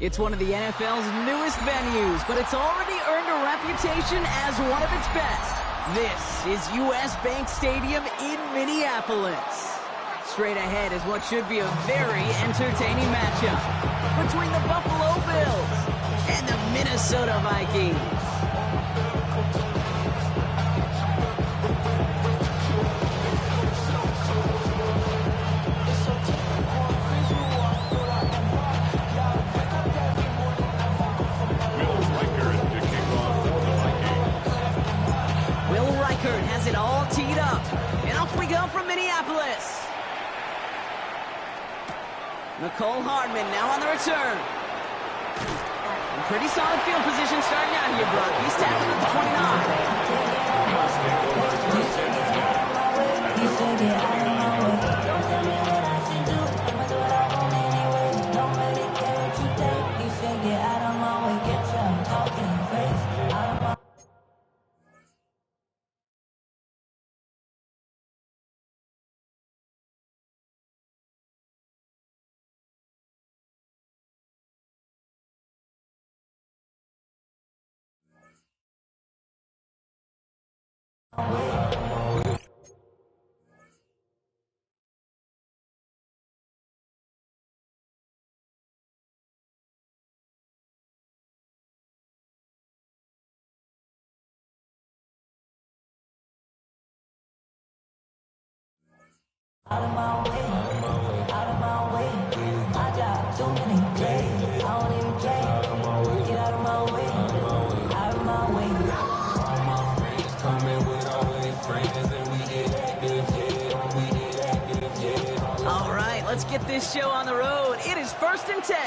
It's one of the NFL's newest venues, but it's already earned a reputation as one of its best. This is US Bank Stadium in Minneapolis. Straight ahead is what should be a very entertaining matchup between the Buffalo Bills and the Minnesota Vikings. Has it all teed up, and off we go from Minneapolis. Nicole Hardman now on the return. And pretty solid field position starting out here, Brock. He's tackling at the 29. Out of my way, out of my way. I got too many days. I don't even care. Get out of my way, out of my way. All my friends coming with all their friends, and we get active, yeah. All right, let's get this show on the road. It is 1st and 10.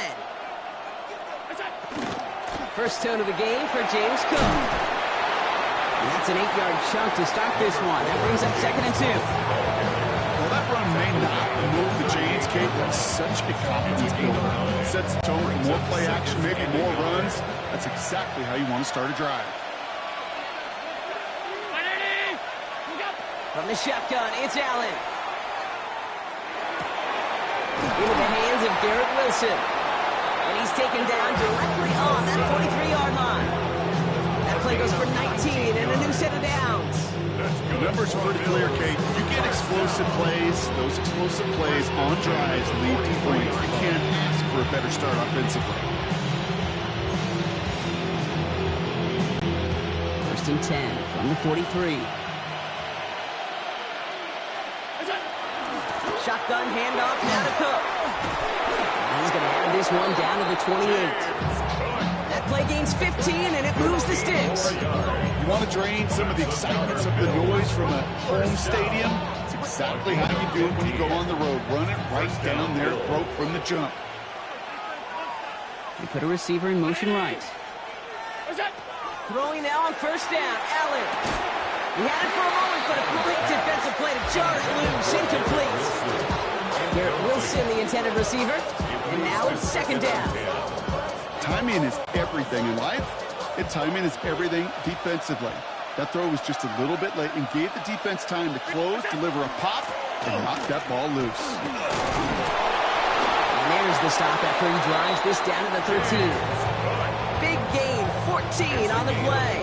First tone of the game for James Cook. And that's an 8-yard chunk to start this one. That brings up 2nd and 2. That run may not move the chains, Kate. That's such a confidence builder. Sets the tone for more play action, maybe more runs. That's exactly how you want to start a drive. From the shotgun, it's Allen. Into the hands of Garrett Wilson. And he's taken down directly on that 43-yard line. That play goes for 19 and a new set of downs. The numbers are pretty clear, Kate. You get explosive plays. Those explosive plays on drives lead to points. You can't ask for a better start offensively. 1st and 10 from the 43. Shotgun handoff now to Cook. And he's going to have this one down to the 28. That play gains 15, and it moves the sticks. You want to drain some of the excitement, some of the noise from a home stadium? It's exactly how you do it when you go on the road. Run it right down their throat from the jump. They put a receiver in motion right. Throwing now on 1st down, Allen. He had it for a moment, but a quick defensive play to jar it loose, incomplete. Garrett Wilson, the intended receiver, and now it's 2nd down. Timing is everything in life, and timing is everything defensively. That throw was just a little bit late and gave the defense time to close, deliver a pop, and knock that ball loose. And there's the stop after he drives this down to the 13. Big gain, 14 on the play.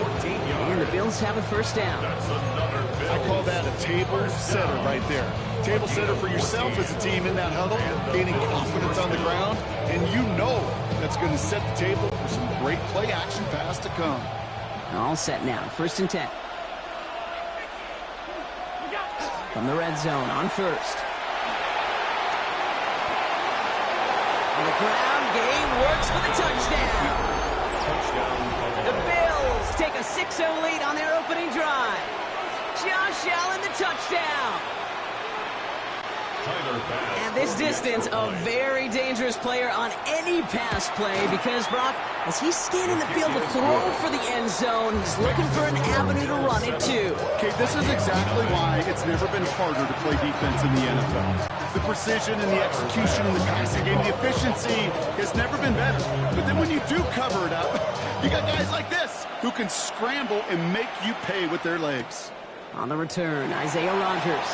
And the Bills have a 1st down. I call that a table setter right there. Table setter for yourself as a team in that huddle, gaining confidence on the ground, and you know that's going to set the table for some great play action pass to come. All set now, 1st and 10. From the red zone on 1st. On the ground, game works for the touchdown. The Bills take a 6-0 lead on their opening drive. Josh Allen, the touchdown. At this distance, a very dangerous player on any pass play because, Brock, as he's scanning the field to throw for the end zone, he's looking for an avenue to run it to. Okay, this is exactly why it's never been harder to play defense in the NFL. The precision and the execution in the passing game, the efficiency has never been better. But then when you do cover it up, you got guys like this who can scramble and make you pay with their legs. On the return, Isaiah Rodgers.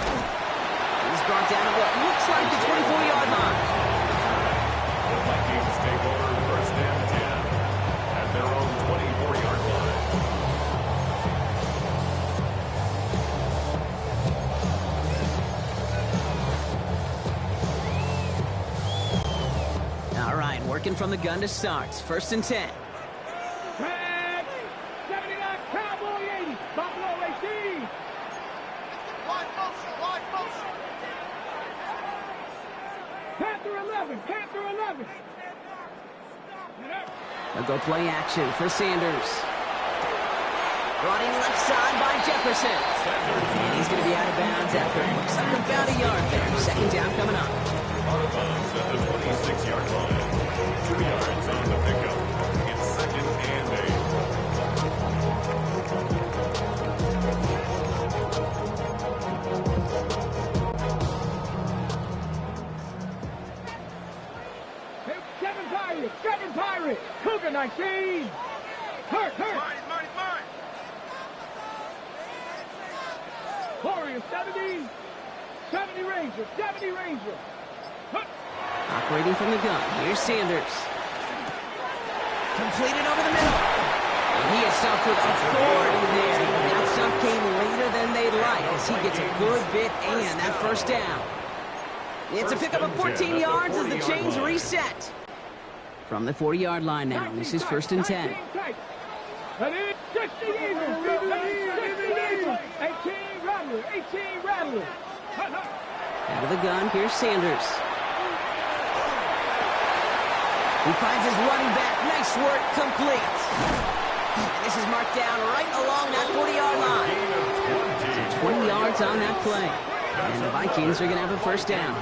He's brought down to what looks like the 24-yard line. Working from the gun to start. 1st and 10. 79, Cowboy 80, Buffalo 18. Wide motion. Panther 11, Panther 11. They'll go play action for Sanders. Running left side by Jefferson. And he's going to be out of bounds after it looks like about a yard there. 2nd down coming up. Out of bounds at the 26-yard line. 2 yards on the pickup. It's 2nd and 8. Seven Pirates. Cougar 19. Hurt. Mine. Warriors 70. 70 Rangers. Operating from the gun. Here's Sanders. Completed over the middle. And he is stopped with authority there. That stop came later than they'd like as he gets a good bit and that 1st down. It's a pickup of 14 yards as the chains reset. From the 40-yard line now, this is 1st and 10. 18 Rattler. Out of the gun, here's Sanders. He finds his running back. Nice work, complete. And this is marked down right along that 40-yard line. So 20 yards on that play. And the Vikings are going to have a 1st down.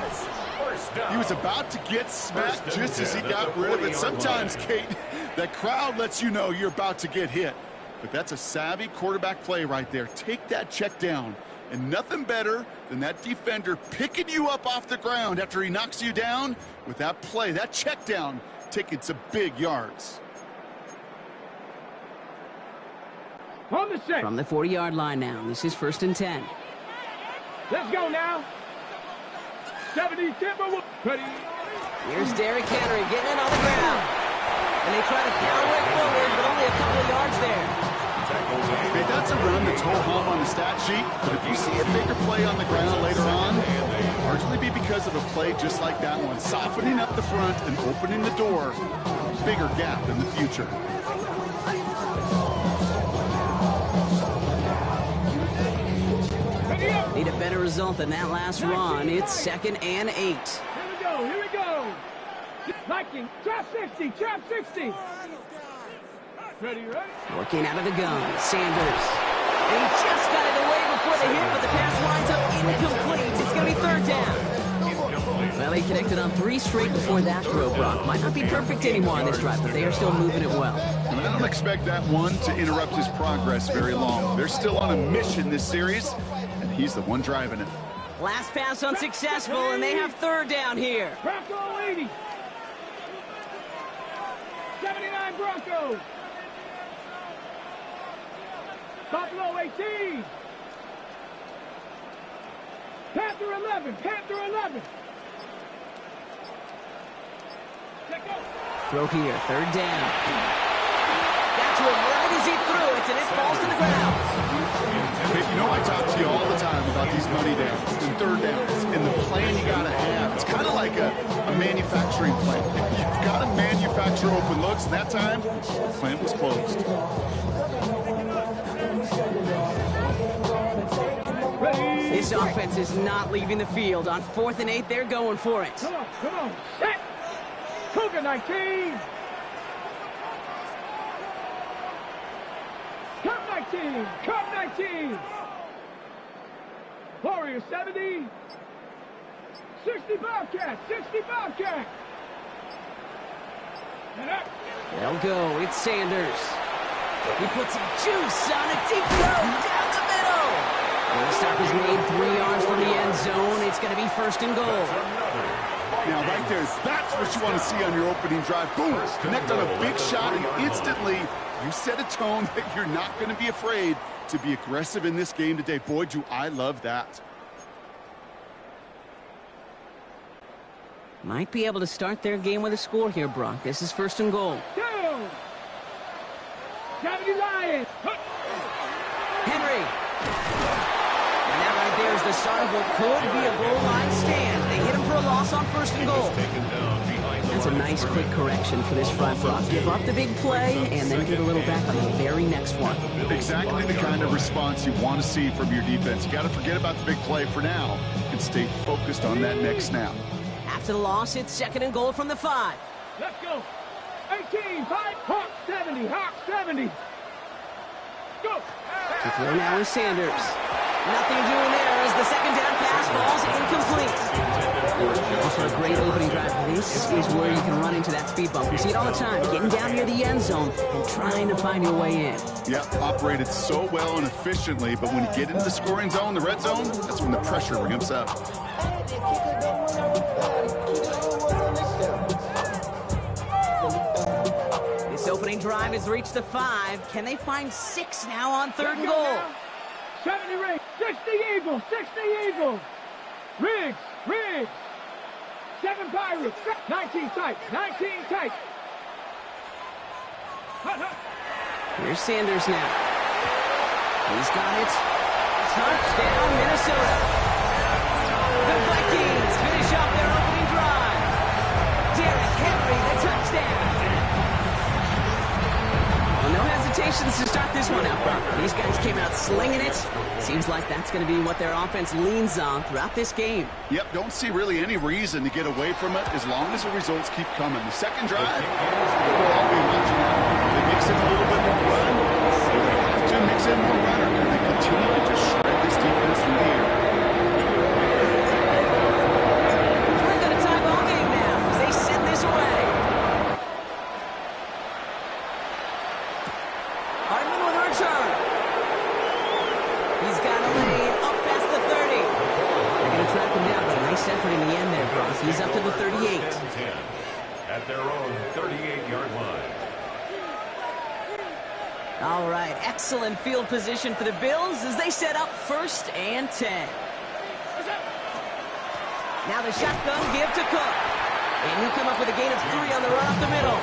He was about to get smacked just as he got rid of it. Sometimes, Kate, that crowd lets you know you're about to get hit. But that's a savvy quarterback play right there. Take that check down. And nothing better than that defender picking you up off the ground after he knocks you down with that play, that check down, taking some big yards. From the 40-yard line now, this is 1st and 10. Let's go now. 70 Timberwolves. Ready. Here's Derrick Henry getting it on the ground. And they try to power it forward, but only a couple of yards there. Okay, that's a run that's ho-hum on the stat sheet, but if you see a bigger play on the ground later on, it'll largely be because of a play just like that one, softening up the front and opening the door, bigger gap in the future. Need a better result than that last run. It's 2nd and 8. Here we go. Viking, trap 60. Ready. Working out of the gun, Sanders. And he just got it away before the hit, but the pass winds up incomplete. It's going to be 3rd down. Well, he connected on 3 straight before that throw, Brock. Might not be perfect anymore on this drive, but they are still moving it well. And I don't expect that one to interrupt his progress very long. They're still on a mission this series, and he's the one driving it. Last pass unsuccessful, and they have 3rd down here. Bronco 80. 79 Broncos. Buffalo 18. Panther 11. Throw here, 3rd down. Got to him right as he threw it, and it falls to the ground. Hey, you know I talk to you all the time about these money downs and 3rd downs and the plan you got to have. It's kind of like a manufacturing plant. You've got to manufacture open looks, and that time, the plant was closed. This offense is not leaving the field. On 4th and 8, they're going for it. Come on. Set. Cougar 19. Cup 19. Warriors 70. 60 Bobcats. They'll go. It's Sanders. He puts some juice on a deep throw down the middle. And the stop is made 3 yards from the end zone. It's going to be 1st and goal. Now, right there, that's what you want to see on your opening drive. Boom! Connect on a big shot, and instantly you set a tone that you're not going to be afraid to be aggressive in this game today. Boy, do I love that. Might be able to start their game with a score here, Brock. This is 1st and goal. Down. 70 Lions. Henry. And that right there is the start of what could be a goal line stand. They hit him for a loss on 1st and goal. taken down behind the That's a nice quick correction for this front block. Give up the big play and then get a little back on the very next one. Exactly the kind of response you want to see from your defense. You got to forget about the big play for now and stay focused on that next snap. After the loss, it's 2nd and goal from the 5. Let's go. 18, 5, Hawk 70, Hawk 70. Go. To throw now is Sanders. Nothing doing there as the 2nd down pass falls incomplete. Also a great opening drive. This is where you can run into that speed bump. We see it all the time, getting down near the end zone and trying to find your way in. Yeah, operated so well and efficiently, but when you get into the scoring zone, the red zone, that's when the pressure ramps up. This opening drive has reached the 5. Can they find 6 now on 3rd and goal? 70 Riggs, 60 Eagles, 60 Eagles. Riggs. 7 Pirates, 19 tight, 19 tight. Here's Sanders now. He's got it. Touchdown, Minnesota. The Vikings finish off their opening drive. Derrick Henry, the touchdown. Well, no hesitations to start this one out, Brock. These guys came out slinging it. Seems like that's going to be what their offense leans on throughout this game. Yep, don't see really any reason to get away from it as long as the results keep coming. The second drive, we'll all be watching that. They mix in a little bit more run. They have to mix in more run, or can they continue to just shred this defense through the air? We're going to tie ball game now as they send this away. Hardman with a return. He's got a lane up past the 30. They're going to track him down, but a nice effort in the end there, Brock. He's up to the 38. At their own 38-yard line. All right, excellent field position for the Bills as they set up 1st and 10. Now the shotgun give to Cook. And he'll come up with a gain of 3 on the run up the middle.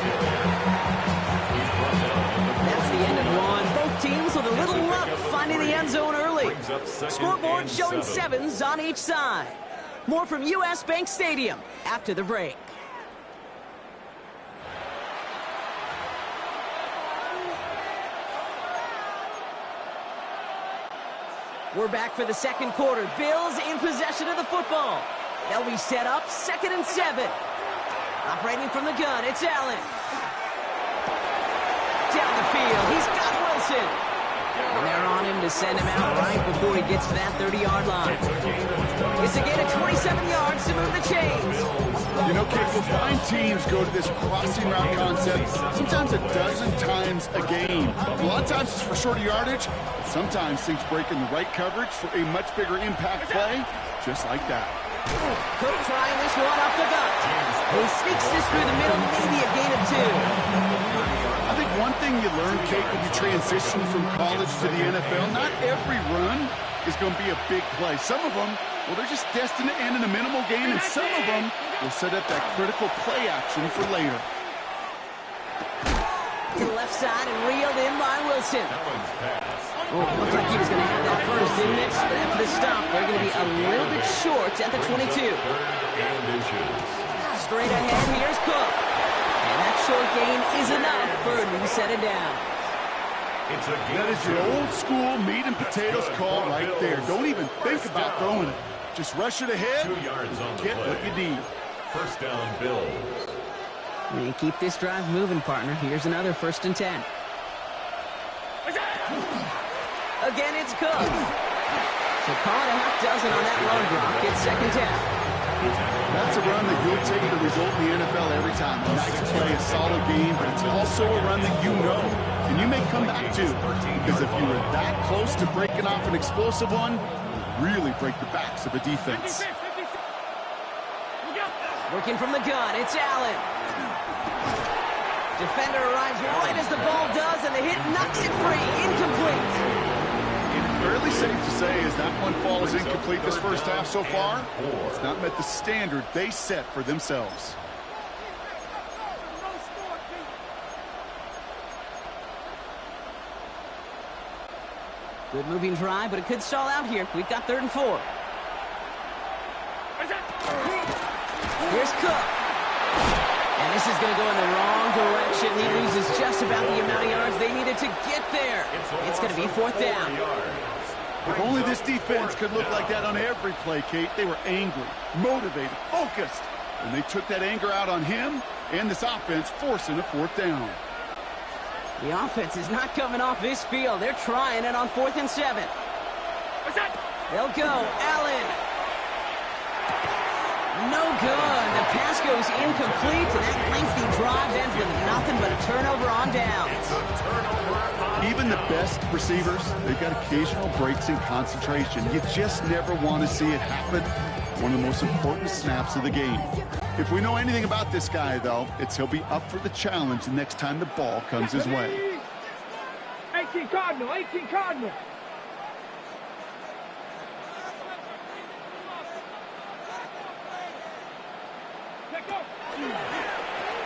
That's the end of one. Both teams with a little luck finding the end zone early. Scoreboard showing 7s on each side. More from U.S. Bank Stadium after the break. We're back for the 2nd quarter. Bills in possession of the football. They'll be set up 2nd and 7. Operating from the gun, it's Allen. Down the field, he's got Wilson. And they're on him to send him out right before he gets to that 30-yard line. It's a gain of 27 yards to move the chains. You know, Kate, we'll find teams go to this crossing route concept sometimes a dozen times a game. A lot of times it's for shorter yardage. Sometimes things break in the right coverage for a much bigger impact play, just like that. Cook trying this one up the gut. He sneaks this through the middle, maybe a gain of 2. I think one thing you learn, Kate, when you transition from college to the NFL, not every run is going to be a big play. Some of them, well, they're just destined to end in a minimal gain, and some of them will set up that critical play action for later. To the left side and reeled in by Wilson. Oh, it looked like he was going to have that first, didn't it? But after the stop, they're going to be a little bit short at the 22. Straight ahead, here's Cook. And that short gain is enough for a new set of downs. That is your old school meat and potatoes call right there. Don't even think about throwing it. Just rush it ahead 2 yards on the get play. what you need. 1st down, Bills. And keep this drive moving, partner. Here's another 1st and 10. Again, it's Cook. So call it a half dozen on that run block. It's 2nd down. That's a run that you'll take to result in the NFL every time. A nice play, a solid game, but it's also a run that you know. And you may come back to, because if you were that close to breaking off an explosive one, you really break the backs of a defense. Working from the gun, it's Allen. Defender arrives right as the ball does, and the hit knocks it free. Incomplete. Fairly safe to say as that one falls incomplete this first half so far, it's not met the standard they set for themselves. Good moving drive, but it could stall out here. We've got 3rd and 4. Here's Cook. And And this is going to go in the wrong direction. He loses just about the amount of yards they needed to get there. It's going to be fourth down. If only this defense could look like that on every play, Kate. They were angry, motivated, focused. And they took that anger out on him and this offense, forcing a fourth down. The offense is not coming off this field. They're trying it on 4th and 7. They'll go. Allen. No good. The pass goes incomplete, and that lengthy drive ends with nothing but a turnover on downs. Even the best receivers, they've got occasional breaks in concentration. You just never want to see it happen. One of the most important snaps of the game. If we know anything about this guy, though, it's he'll be up for the challenge the next time the ball comes his way. 18 Cardinal, 18 Cardinal.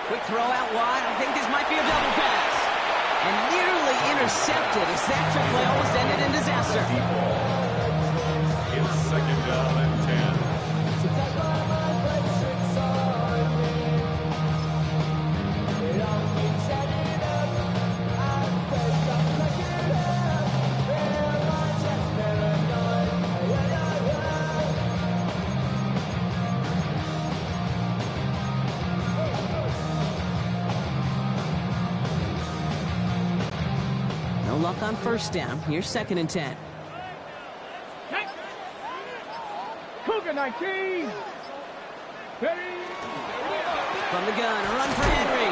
Quick throw out wide. I think this might be a double pass. And nearly intercepted as that play almost ended in disaster. It's 2nd down and 10. No luck on first down. Here's 2nd and 10. Cougar 19. Ready. From the gun, a run for Henry.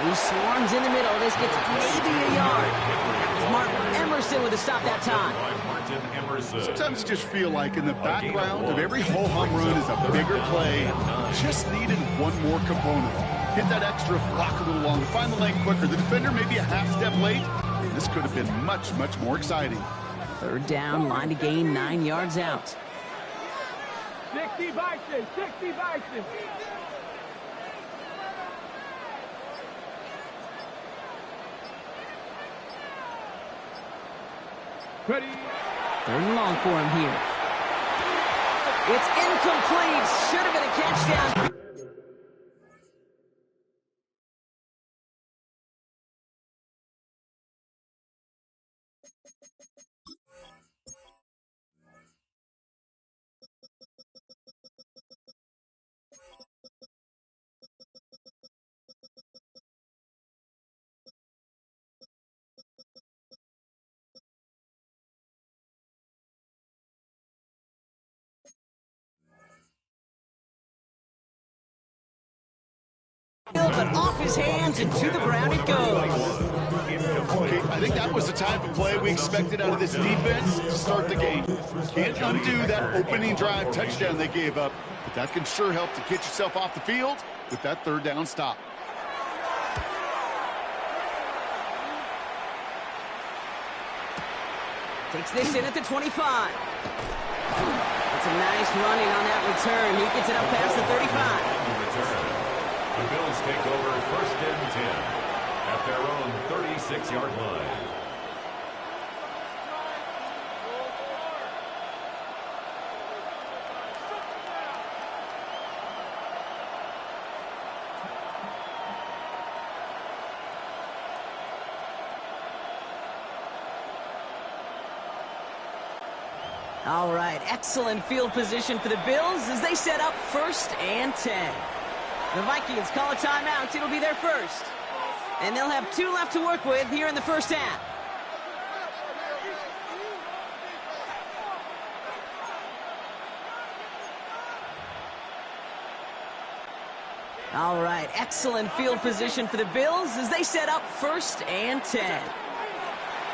He swarms in the middle. This gets maybe a yard. Martin Emerson with a stop that time. Sometimes you just feel like in the background of every ho-hum run is a bigger play. Just needed one more component. Hit that extra block a little longer. Find the lane quicker. The defender maybe a half step late. This could have been much, much more exciting. 3rd down, line to gain 9 yards out. 60 Bison, 60 Bison. Ready. 3rd and long for him here. It's incomplete. Should have been a catch down. But off his hands and to the ground it goes. Okay, I think that was the type of play we expected out of this defense to start the game. Can't undo that opening drive touchdown they gave up, but that can sure help to get yourself off the field with that 3rd down stop. Takes this in at the 25. It's a nice running on that return. He gets it up past the 35. The Bills take over 1st and 10 at their own 36-yard line. All right, excellent field position for the Bills as they set up 1st and 10. The Vikings call a timeout. It'll be their first. And they'll have 2 left to work with here in the 1st half. All right, excellent field position for the Bills as they set up 1st and 10.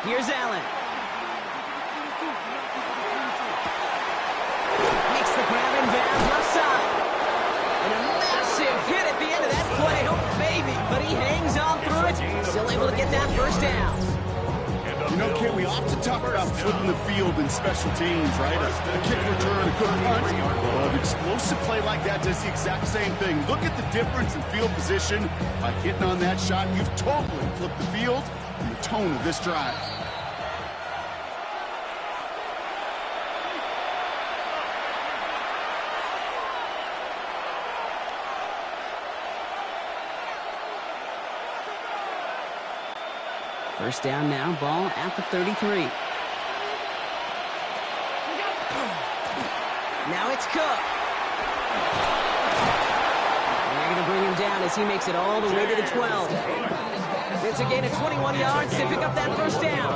Here's Allen. Makes the grab in bounds left side. And a massive hit at the end of that play. Oh, baby. But he hangs on through it. Still able to get that 1st down. You know, Ken, we often talk about flipping the field in special teams, right? A kick return, a good punt. Well, an explosive play like that does the exact same thing. Look at the difference in field position. By hitting on that shot, you've totally flipped the field and the tone of this drive. First down now, ball at the 33. Now it's Cook. And they're going to bring him down as he makes it all the way to the 12. It's a gain of 21 yards to pick up that first down.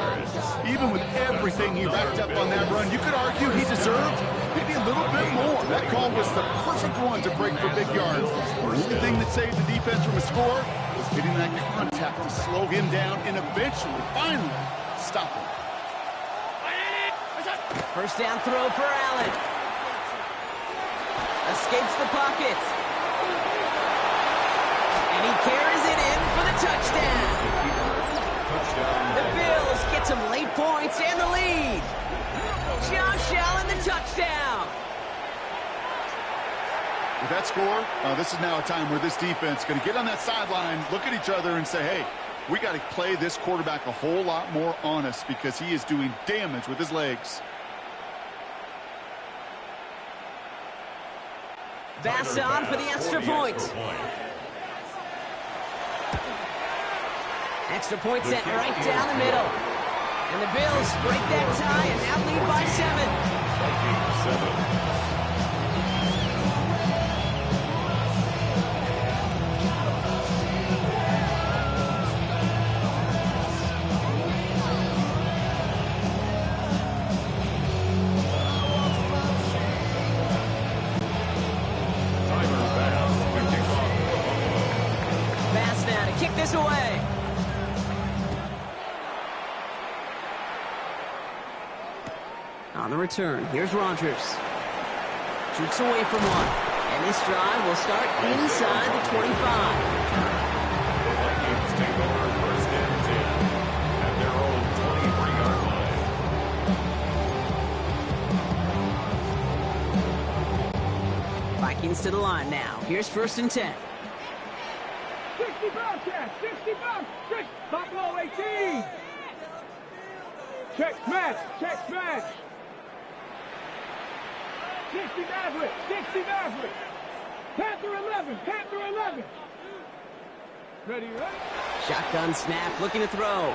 Even with everything he racked up on that run, you could argue he deserved maybe a little bit more. That call was the perfect one to break for big yards. The only thing that saved the defense from a score was getting that contact to slow him down and eventually, finally, stop him. First down throw for Allen. Escapes the pocket. And he carries it in for the touchdown. The Bills get some late points and the lead. Josh Allen, the touchdown. With that score, this is now a time where this defense is going to get on that sideline, look at each other and say, hey, we got to play this quarterback a whole lot more honest because he is doing damage with his legs. Bass on for the extra point. Extra point set right down the middle. And the Bills break that tie and now lead by 7. Kick this away. On the return, here's Rodgers. Shoots away from one. And this drive will start inside the 25. The Vikings take over first and 10 at their own 23-yard line. Vikings to the line now. Here's first and 10. 60 Bobcats, 60 Bobcats, Buffalo 18. Check smash, 60 Maverick, 60 Maverick. Panther 11, Panther 11. Ready? Shotgun snap, looking to throw.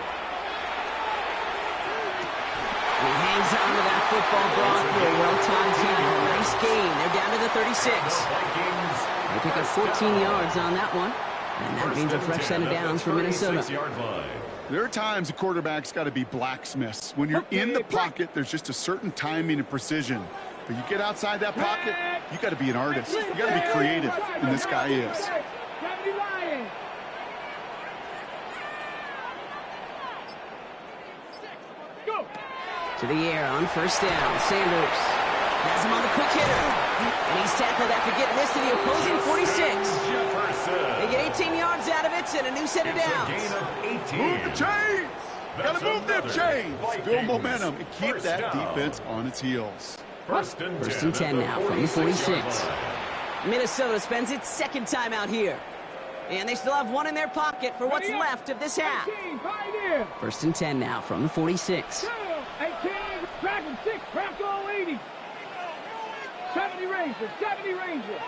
And he hangs on to that football ball for a well-timed tackle. Nice gain. They're down to the 36. They pick up 14 yards on that one. And that means a fresh set of downs for Minnesota. There are times a quarterback's got to be blacksmiths. When you're in the pocket, there's just a certain timing and precision. But you get outside that pocket, you got to be an artist. You got to be creative, and this guy is. To the air on first down. Sanders has him on the quick hitter. And he's tackled after getting this to the opposing 46. They get 18 yards out of it and a new set of downs. Move the chains! Got to move them chains! Build momentum and keep that defense on its heels. First and 10 now from the 46. Minnesota spends its second time out here. And they still have one in their pocket for what's left of this half. First and 10 now from the 46. 18, Dragon 6, Bronco 80. 70 Rangers, 70 Rangers.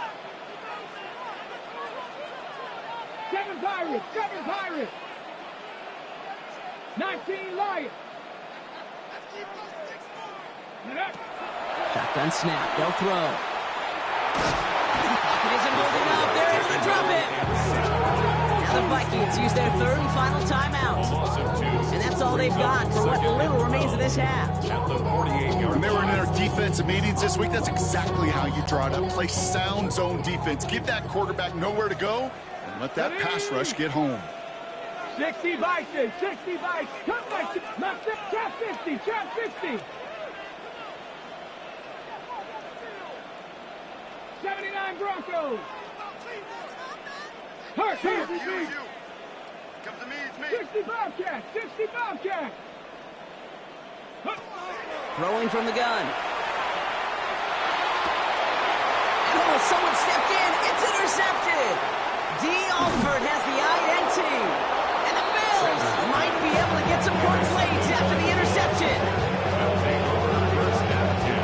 7 Pirates, 7 Pirates. 19 Lions. Shotgun snap, they'll throw. Pocket isn't holding up, they're able to drop it. Now the Vikings use their third and final timeout. And that's all they've got for what little remains of this half. When they were in their defensive meetings this week, that's exactly how you draw it up. Play sound zone defense. Give that quarterback nowhere to go and let that pass rush get home. 60 Vikings, 60 Vikings. Cut by 50, trap 50. 79 Broncos. Hurt. Come to me, it's me. 60 Bobcats, 60 Bobcats. Throwing from the gun. Oh, someone stepped in. It's intercepted. D. Alford has the INT. And the Bills might be able to get some points late after the interception.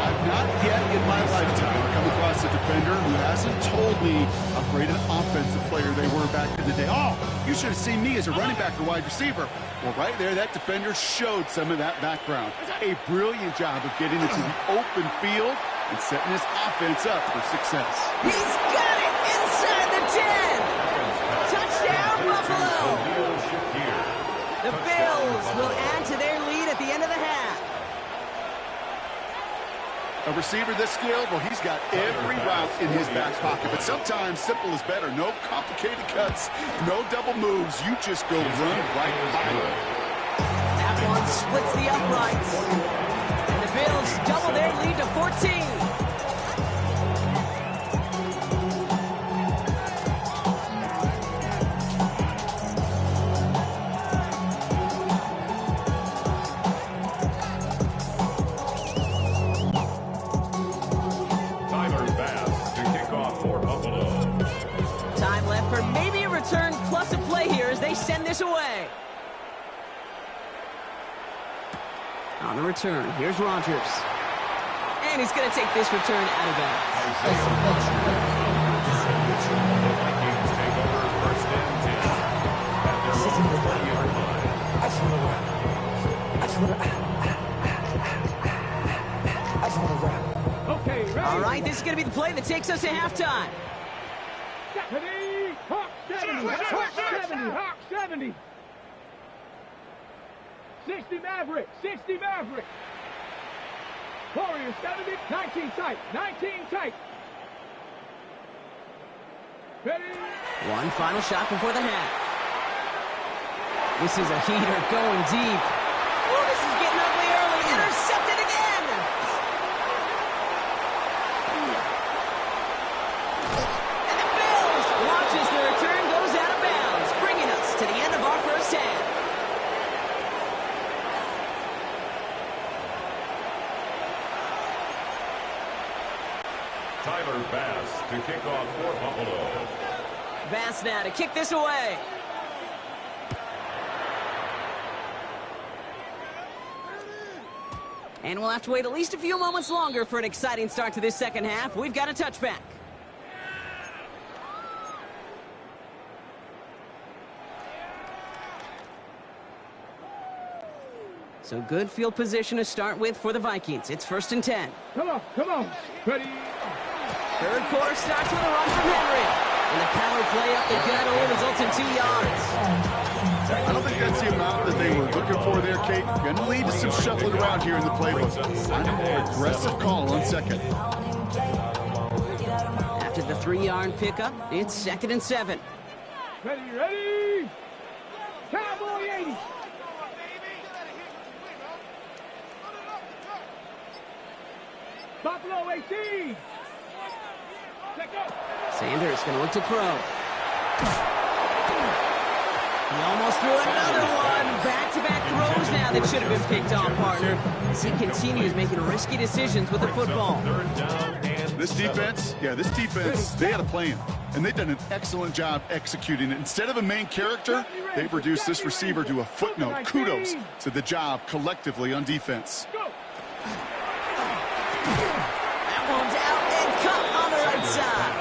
I've not yet in my lifetime come across a defender who hasn't told me how great an offensive player they were back in the day. Oh, you should have seen me as a running back or wide receiver. Well, right there, that defender showed some of that background. A brilliant job of getting into the open field and setting his offense up for success. He's got it inside the 10. Touchdown, Buffalo. The Bills will add to their lead at the end of the half. A receiver this skilled, well, he's got every route in his back pocket. But sometimes simple is better. No complicated cuts, no double moves. You just go run right by him. That one splits the uprights. And the Bills double their lead to 14. Send this away. On the return, here's Rodgers. And he's going to take this return out of bounds. All right, this is going to be the play that takes us to halftime. Hawk 70, Hawk 70, Hawk 70. 60 Maverick, 60 Maverick. Warriors 70, 19 tight, 19 tight. Ready? One final shot before the half. This is a heater going deep. Oh, this is getting ugly early. Intercepted again. And the Bills watch as the return goes out of bounds, bringing us to the end of our first half. Tyler Bass to kick off for Buffalo. Bass now to kick this away. And we'll have to wait at least a few moments longer for an exciting start to this second half. We've got a touchback. So good field position to start with for the Vikings. It's 1st and 10. Come on. Ready? Third quarter starts with a run from Henry. And the power play up the gut only results in 2 yards. I don't think that's the amount that they were looking for there, Kate. Going to lead to some shuffling around here in the playbook. Find a more aggressive call on second. After the 3-yard pickup, it's 2nd and 7. Ready? Cowboy 80. Buffalo 18. Sanders going to look to throw. He almost threw another one. Back-to-back throws now that should have been picked off, partner, as he continues making risky decisions with the football. This defense, they had a plan, and they've done an excellent job executing it. Instead of a main character, they've reduced this receiver to a footnote. Kudos to the job collectively on defense. That one's out and cut on the right side.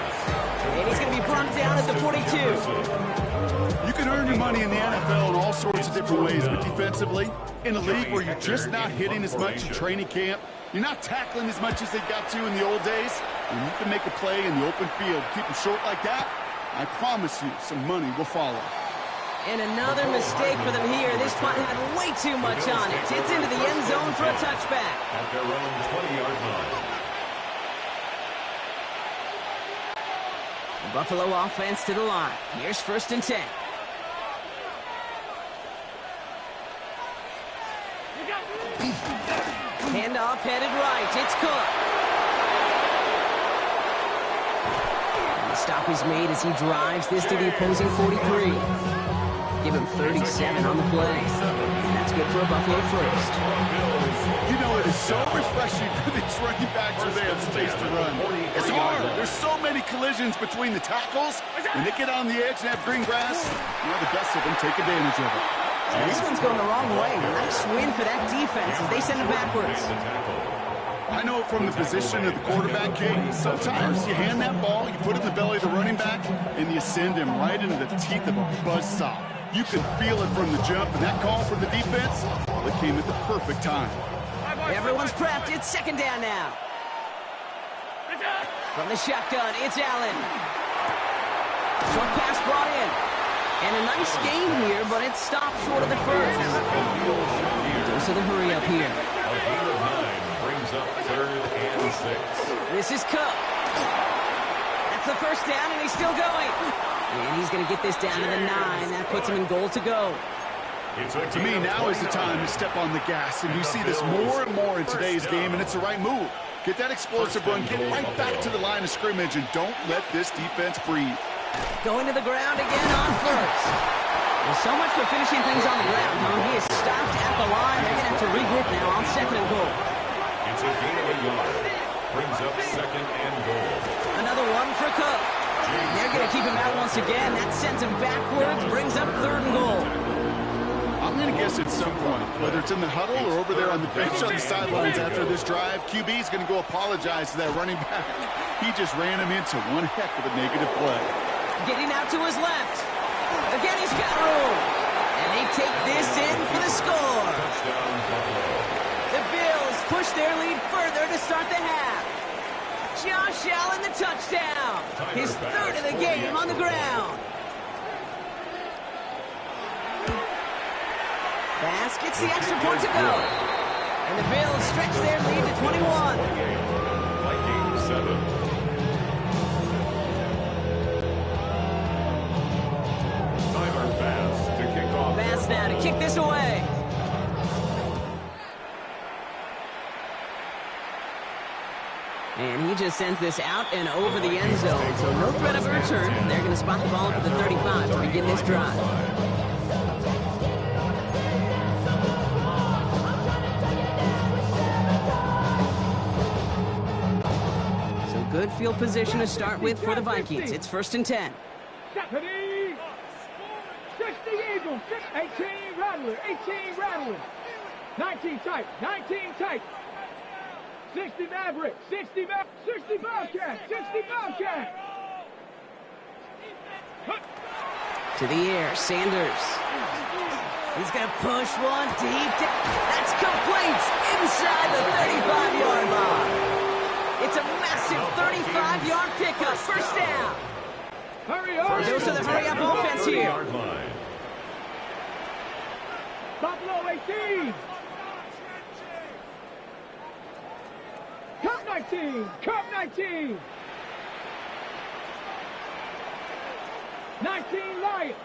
And he's going to be brought down at the 42. You can earn your money in the NFL in all sorts of different ways, but defensively, in a league where you're just not hitting as much in training camp, you're not tackling as much as they got to in the old days, and you can make a play in the open field, keep them short like that, I promise you some money will follow. And another mistake for them here. This punt had way too much on it. It's into the end zone for a touchback. At their own 20-yard line. The Buffalo offense to the line. Here's 1st and 10. Handoff headed right. It's Cook. And the stop is made as he drives this to the opposing 43. Give him 37 on the play. And that's good for a Buffalo first. You know, it is so refreshing for these running backs when they have space to run. It's hard. There's so many collisions between the tackles. When they get on the edge and have green grass, the best of them take advantage of it. And this one's going the wrong way. Nice win for that defense as they send it backwards. I know it from the position of the quarterback, Kate. Sometimes you hand that ball, you put it in the belly of the running back, and you send him right into the teeth of a buzzsaw. You can feel it from the jump, and that call from the defense, well, it came at the perfect time. Everyone's prepped. It's second down now. From the shotgun, it's Allen. Short pass brought in. And a nice gain here, but it stopped short of the first. Dose of the hurry up here. A gain of 9 brings up 3rd and 6. This is Cook. That's the first down, and he's still going. And he's going to get this down to the 9. That puts him in goal to go. To me, now is the time to step on the gas, and you see this more and more in today's game, and it's the right move. Get that explosive run, get right back to the line of scrimmage, and don't let this defense breathe. Going to the ground again on first. Well, so much for finishing things on the ground, huh? He is stopped at the line. They're going to have to regroup now on 2nd and goal. It's a gain of a yard. Brings up 2nd and goal. Another one for Cook. They're going to keep him out once again. That sends him backwards, brings up 3rd and goal. I'm going to guess at some point, whether it's in the huddle or over there on the bench on the sidelines after this drive, QB is going to go apologize to that running back. He just ran him into one heck of a negative play. Getting out to his left. Again, he's got room. And they take this in for the score. The Bills push their lead further to start the half. Josh Allen, the touchdown. His 3rd of the game on the ground. Bass gets the extra point to go. And the Bills stretch their lead to 21. Vikings 7. Tyler Bass to kick off. Bass now to kick this away. And he just sends this out and over the end zone. So no threat of a return. They're going to spot the ball up at the 35 to begin this drive. Good field position to start with for the Vikings. It's 1st and 10. 60 Eagles, 18 Rattler, 18 Rattler, 19 tight, 19 tight, 60 Maverick, 60 Bobcat, 60 Bobcat. To the air, Sanders. He's going to push one deep. That's complete inside the 35-yard line. It's a massive 35-yard pickup. First down. Hurry up. Those are the hurry-up offense here. Buffalo 18. Cup 19. Cup 19. 19 Lions.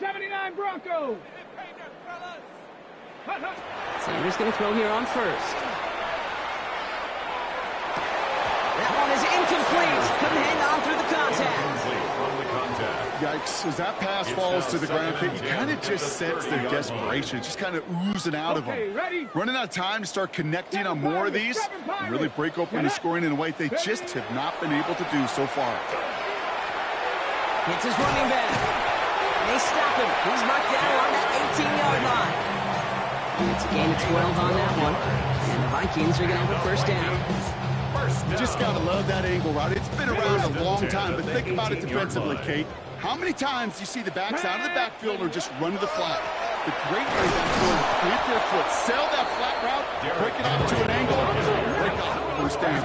79 Broncos. Sanders going to throw here on first. That one is incomplete. Couldn't hang on through the contact. Yikes. As that pass falls to the ground, you kind of just sense their desperation. Just kind of oozing out of them. Running out of time to start connecting on more of these and really break open the scoring in a way they just have not been able to do so far. It's his running back. And they stop him. He's marked down on that 18-yard line. And it's a gain of 12 on that one. And the Vikings are going to have a first down. You just got to love that angle route. It's been around a long time, but think about it defensively, Kate. How many times do you see the backs out of the backfield or just run to the flat? The great running backs will plant their foot, sell that flat route, break it off to an angle, break off the first down.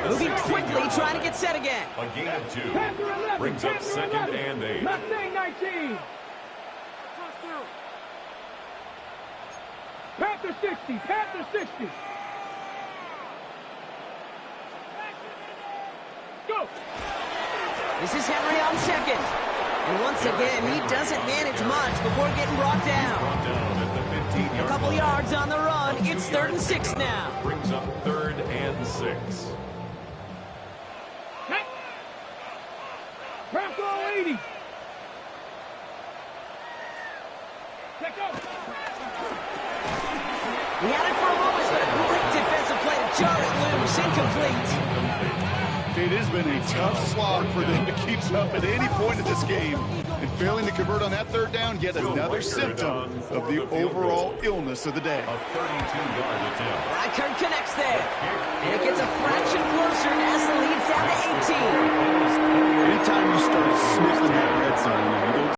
Moving quickly, trying to get set again. A gain of 2 brings up 2nd and 8. Mustang 19. Panther 60. Panther 60. Go. This is Henry on second. And once again, he doesn't manage much before getting brought down. A couple yards on the run. It's 3rd and 6 now. Brings up 3rd and 6. Bronco 80. Take off. He had it for a moment, but a great defensive play to jar it loose. Incomplete. It has been a tough slog for them to keep up at any point of this game. And failing to convert on that third down, yet another symptom of the overall illness of the day. A 32-yard attempt. Reichert connects there. And it gets a fraction closer as the lead's down to 18. Anytime you